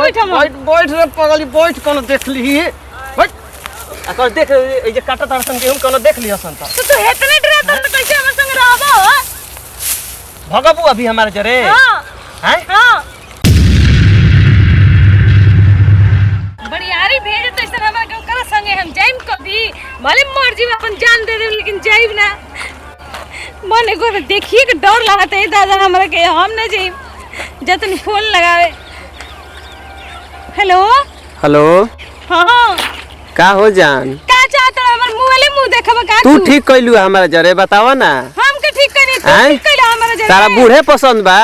बैठ बैठ रे पगली बैठ कोनो देख ली बैठ अकर देख ए जे काटा तारसन के हम कोनो देख लियो सन त तू इतने डरे त कैसे हमर संग रहबो भगबू अभी हमारे जरे हां हैं हां बड़ियारी भेज त ऐसा हमरा के ओकरा संगे हम जाइम कभी भले मर जीव अपन जान दे दे लेकिन जाइब ना मन एगो देखिए के डर लागत है दादा हमरा के हम ना जाइम जतनी फोन लगावे हेलो हेलो हां का हो जान का चाहत हमर मुंह वाले मुंह देखब का तू ठीक कइलू हमारा जरे बतावा ना हम के ठीक करी तू ठीक कइला हमरा जरे तारा बूढ़े पसंद बा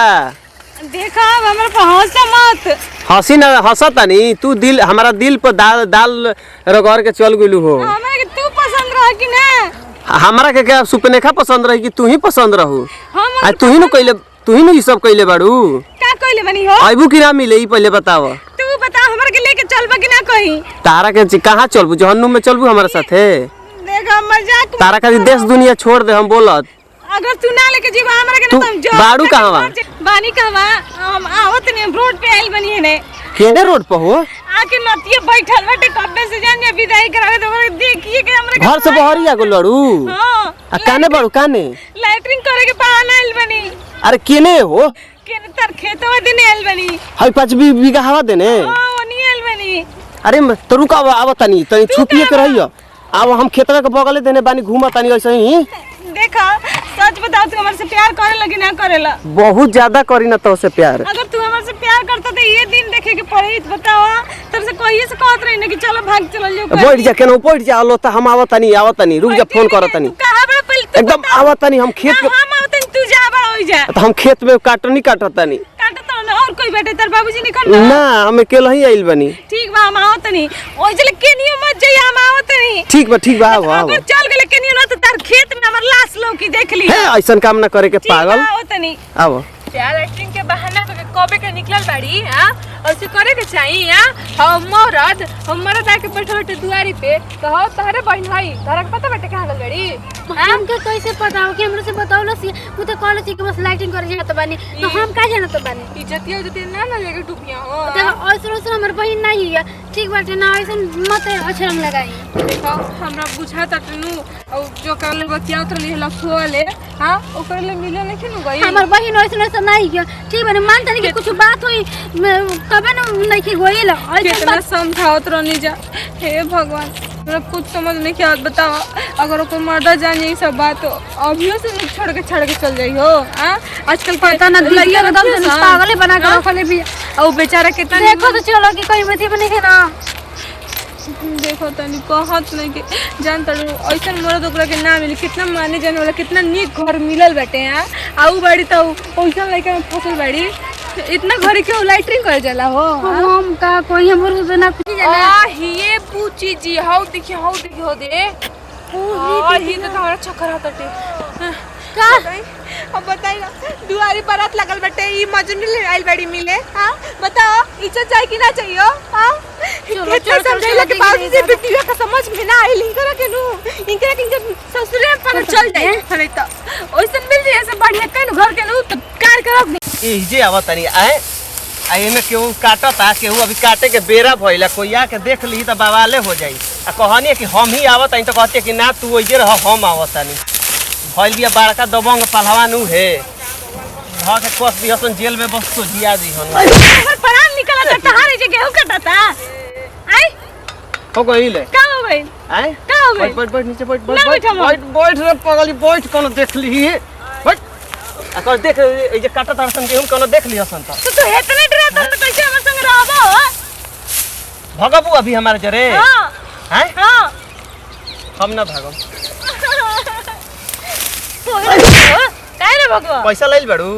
देखा हमर पहुंच मत हंसी ना हंसतानी तू दिल हमारा दिल पर दाल दाल रगड़ के चल गइलू हो हमरा के तू पसंद रह कि ना हमारा के क्या सुपनेखा पसंद रही कि तू ही पसंद रहू हम आ तू ही न कइले तू ही न ई सब कइले बाड़ू का कइले बनी हो आइबू कि ना मिले ई पहले बताव तू बता हमरा के लेके चलबा कि ना कहीं तारा के कहां चलबू जहन्नुम में चलबू हमारे साथे देखा मजाक तारा का देश दुनिया छोड़ दे हम बोलत अगर तू ना लेके जीवा हमरा के तू ना तुम जो बाड़ू कहवा बानी कहवा हम आवत नहीं रोड पे आइल बनी है ने केने रोड पर हो आके नतिए बैठल बाटे कब्बे से जाने विदाई करावे तो हमरा देखिए के हमरा घर से बहरी आ लड़ू हां आ काने बाड़ू काने लैट्रिन करे के बहाना आइल बनी अरे केने हो के तर खेतवा दिन आइल बनी हाई 5 बीघा हवा देने हां ओनी आइल बनी अरे तो रुका आवतनी तनी छुपिए के रहियो अब हम खेतवा के बगले देने बानी घूमतानी ऐसे ही देखा सच बताओ तू हमसे प्यार करे लगी ना करेला बहुत ज्यादा करी ना तो से प्यार अगर तू हमसे प्यार करता तो ये दिन देखे के पड़ी बताओ तब से कोई से कहत रही ना कि चलो भाग चल जाओ बैठ जा केनो बैठ जा लो त हम आवतनी रुक जा फोन करतनी कहां बड़ा पहले एकदम आवतनी हम खेत के हम आवतनी तू जा बड़ा हो जा तो हम खेत में काटनी काटतनी काटत ना और कोई बेटे तेरे बाबूजी निकल ना हम अकेले ही आइल बनी ठीक बा हम आवतनी ओइ जले केनियो मत जाई हम आवतनी ठीक बा आओ अगर चल गेले केनियो ना तो तार खेत में हमर लाश लौकी देख ली है ऐसन काम ना करे के पागल आवतनी आओ प्यार एक्टिंग के बहाना करके कबे के निकलल बाड़ी हां ऐसे करे के चाहिए हां हम मरद आके बैठल बैठे दुआरी पे तो हो तहरे बहन हई तहरा के पता बाटे कहां गल बाड़ी हमके कैसे पता हो कि हमरा से बताओ ना सी वो तो कॉलेज के बस लाइटिंग करे जात बानी तो हम का जानत बानी इज्जतिया ना ना लेके डूबिया हो देखो ऐसे हमर बहिन नहीं है ठीक बाटे ना ऐसे मत अछरम लगाई देखो हमरा बुझाता तनु और जो कर बतिया उतर ले लखोले हां ओकर ले मिले नहीं खनु गई हमर बहिन ऐसे नहीं है ठीक बाटे मानता नहीं कि कुछ बात होई कबे न नहीं कि होइल ऐसे कितना समझावत रहनी जा हे भगवान हमरा कुछ समझ नहीं के आवत बताओ अगर कोई मर्दा जाने ये सब बात तो अभियो से नहीं छोड़ के चल जाई हो हां आजकल पता ना लइया एकदम से पागल बना के रखले भी और बेचारा कितना देखो तो चलो कि कोई मत बने है ना देखो तनी कहत नहीं के जान तड़ू ऐसा मर्द ओकरा के ना मिली कितना माने जाने वाला कितना नीक घर मिलल बाटे हां आऊ बाड़ी तो ओइसन लइका में फसल बाड़ी इतना घरे के लाइटिंग कर जाला हो हम का कोई हमर से ना कुछ जाना आ ये पूछी जी हाउ देखी हो दे ओ ही तो हमरा चक्कर आते का अब बताई ना दुआरी बारात लगल बटे ई मजनू ले आइल बड़ी मिले हां बताओ इज्जत जाए कि ना चाहिए हां कितना समझाइला के बाद जे बिटिया का समझ में ना आइल इनकरा के नु इनकरा के ससुरे में पर चल जाए खरे त ओइसन मिल जाए ऐसे बढ़िया कन घर के नु तो कार करब ए जे आवतनी आए में केहू काटता केहू अभी काटे के बेरा भइला कोई आके देख ली त बवाले हो जाई आ कहनी कि हम ही आवतनी तो कहते कि ना तू ओइजे रह हम आवतनी भइल बिया बड़का दबंग पहलवान उ है ध के कोस भी हसन जेल में बस तो जिया दी हन अगर प्राण निकला त तहारे जे गेहूं कटता आई हो गइले का हो गई आए का हो गई बैठ नीचे बैठ ना बैठम। बैठ रे पगली बैठ कोनो देख ली बैठ अकर देख ए जे काटा तारसन के हम कोनो देख ली हसन त तू इतने डरे त कैसे हमर संग रहबो भगबू अभी हमारे जरे हां हैं हां हम ना भागम काहे रे भगवा पैसा लइल बाड़ू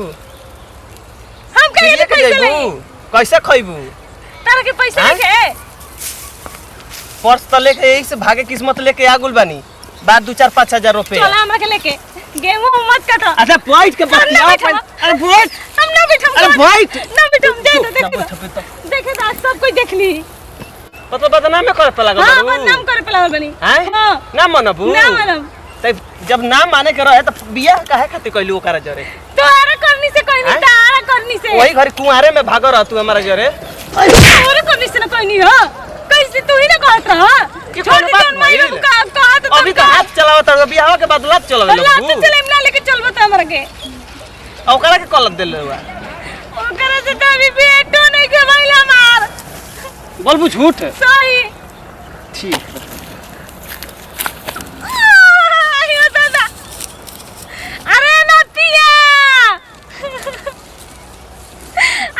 हम कहे ले कैसे ले कैसे खइबू तारा के पैसा हैं? लेके पर्स त लेके यही से भागे किस्मत लेके आगुल बानी बाद 2-4-5 हजार रुपए चला हमरा के लेके गेहूं मत काटो अच्छा बैठ के बतिया अरे बैठ हम ना बैठम अरे बैठ ना बैठम देख देखे तो आज सब कोई देख ली मतलब बदनाम में करत लगा हां बदनाम करे पला बनी हैं हां ना मनबू ना मनम त जब नाम माने के रहे त बियाह काहे खातिर कइलू ओकरा जरे तोरा करनी से कोई नहीं तारा करनी से वही घर कुंवारे में भाग रह तू हमारा जरे और करनी से ना कोई नहीं हो कैसे तू ही ना कहत रहा छोड़ दे जन माई लोग का कहत अभी तो हाथ चलावत है बियाह के बाद लात चलावे अल्लाह तो चले ना लेके चलबो त हमरा के ओकरा के कॉल देले हुआ ओकरा से त अभी बेटो नहीं के भइला मार बोलबू झूठ सही ठीक आयो दादा अरे नतिया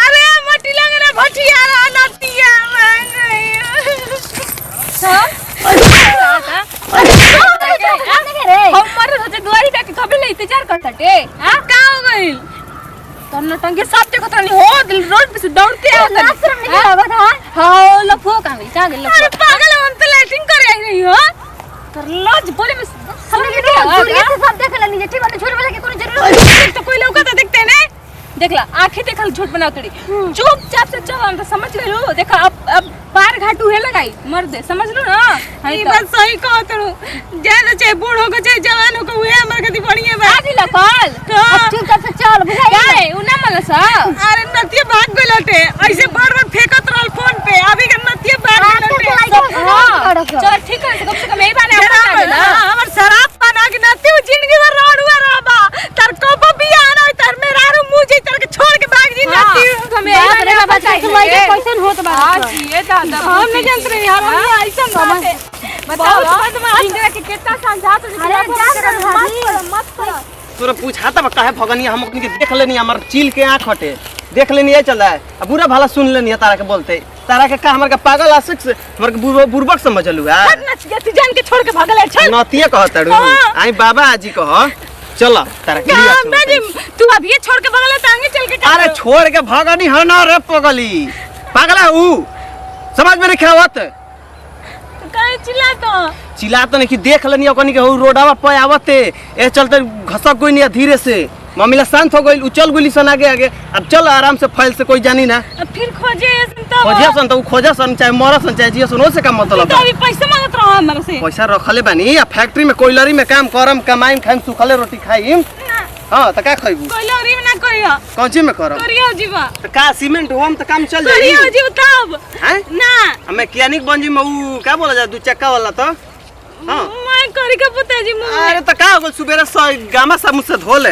अरे मटी लगे ना भटिया रा नतिया मांग गई हम मर होते दुआरी पे के खबे ले इंतजार करताटे हां का हो गइल तन्ना टंगे सब देखो तनी हो दिल रोड पे से दौड़ते आओ तनी आश्रम नहीं आवत हां हां लफो का गई का गेल अरे पागल हम तो लैट्रिन करे आई रही हो तर लज बोले में हमने चूड़िया से सब देख लेनी ठीक बात छोड़ वाला के कोई जरूरत तो कोई लोग तो देखते ने देखला आंखें देखल झूठ बनाओ तड़ी चुपचाप से चल हम तो समझ गए लो देखा अब पार घाटू है लगाई मर दे समझ लो ना ई बात सही कहो तड़ो ज्यादा चाहे बूढ़ हो चाहे जवान हो हुए हमर कति बढ़िया बा आदि लकल अब चुपचाप से चल बुझाई काहे उ ना मनसा अरे नतिया भाग गलटे ऐसे बार-बार फेंकत रहल फोन पे अभी के नतिया भाग गलटे चल ठीक है कम से कम यही बाने अपन ना हमर शराब पाना के नतिया जिंदगी भर रहड़ुआ रहबा तर कोप बियाह ना तर मेरा रू मुझे तर के छोड़ के भाग जी नतिया हमें यही बाने बता के कैसन होत बा हां ये दादा हम नहीं जानते रहे यार हम ऐसा बताओ इंदिरा के कितना समझा तो अरे मत कर तोरा पूछाता बा काहे भगनी हम के देख लेनी हमर चील के आंख हटे देख लेनी है चल है अब बुरा भला सुन लेनी है तारा के बोलते तारा के का हमर के पागल आशिक से हमर के बुर्बक समझलू है नच जति जान के छोड़ के भागल है चल नतिया कहतड़ू आई बाबा आजी कह चल तारा के लिया बाजी तू अभी ये छोड़ के भागल है तांगे चल के अरे छोड़ के भगनी ह ना रे पगली पागल है ऊ समझ में नहीं खावत काहे चिल्ला तो नहीं कि देख लेनी ओकनी के हो रोडवा पे आवते ए चलते घसक कोई नहीं धीरे से मामला शांत हो गइल उचल गइली सन आगे आगे अब चल आराम से फैल से कोई जानी ना अब फिर खोजे सन तो खोजे सन चाहे मर सन चाहे जियो सन ओसे का मतलब तो अभी पैसा मांगत रहो हमरा से पैसा रखले बानी आ फैक्ट्री में कोयलरी में काम करम कमाईम खाइम सुखले रोटी खाइम हां त का खइबू कोयलरी में ना करियो कौन चीज में करम करियो जीवा त का सीमेंट होम त काम चल जाई करियो जीव तब हैं ना हम मैकेनिक बन जी में ऊ का बोला जा दू चक्का वाला तो हां मैं करी के पता जी मुंह अरे त का हो गइल सुबेरे गामा सब मुझसे धोले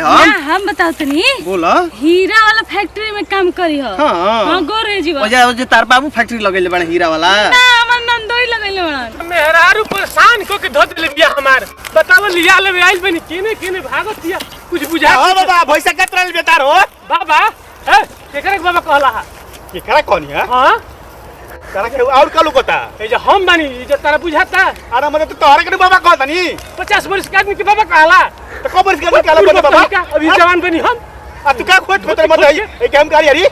हम बताओ तनी बोला हीरा वाला फैक्ट्री में काम करियो हां गोरे जीवा ओ जे तार बाबू फैक्ट्री लगेले बड़े हीरा वाला ना हमर नंदोई लगेले बड़ा मेहरारू परेशान को के धो देले बिया हमार बताव लिया ले आइल बनी केने केने भागतिया कुछ बुझा हां बाबा भैसा कतरल बेतार हो बाबा ए केकरा के बाबा कहला हा केकरा कोनी है हां करा के और का लोगता ए जे हम बानी जे तारा बुझाता अरे मने तो तोहरे के बाबा कहतनी 50 वर्ष के आदमी के बाबा कहला तो कबर के कहला बाबा अभी जवान बनी हम आ तू का खोट खोतर मत आई ए काम करी अरे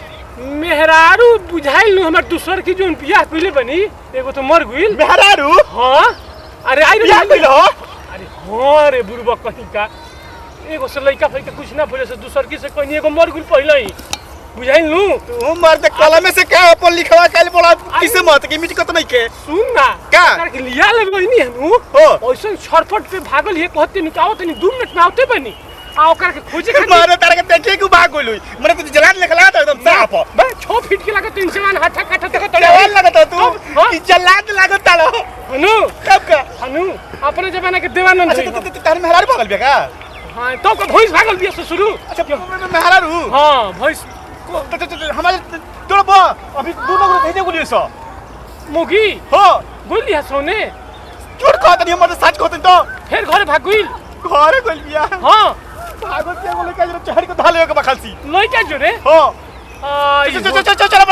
मेहरारू बुझाइल नु हमर दूसर की जोन बियाह कइले बनी एगो तो मर गइल मेहरारू हां अरे आई बियाह कइल हो अरे हां रे बुरबा कहीं का एगो से लइका फइका कुछ ना बोले से दूसर की से कोई एगो मर गइल पहले ही बुझाइल नु तू मर दे कलम में से का अपन लिखवा काल बोला किसे मत के मिट कत नहीं के सुन ना का कर लिया ले बनी हनु हो ओइसन छरफट पे भागल ये कहते निकावत नहीं 2 मिनट में आवते बनी आ ओकर के खोजे के मारे तारे के देखे के भाग गइल मने तो जलाद लिखला था एकदम साफ बे 6 फीट के लागत इंसान हाथा काठा तक जवान लगता तू ई जलाद लागत तालो हनु कब का हनु अपने जमाना के देवानंद अच्छा तार मेहरारू भागल बे का हां तो को भैंस भागल बिया से शुरू अच्छा मेहरारू हां भैंस हमारे तोड़ बा अभी दोनों को भेजे गुलियो सो मोगी हो गोली है सोने झूठ कहत नहीं मत सच कहत तो फिर घर भाग गइल घरे गइल बिया हां भागत के बोले का चहड़ को धाले के बखलसी लइका जो रे हो आ चल चल चल चल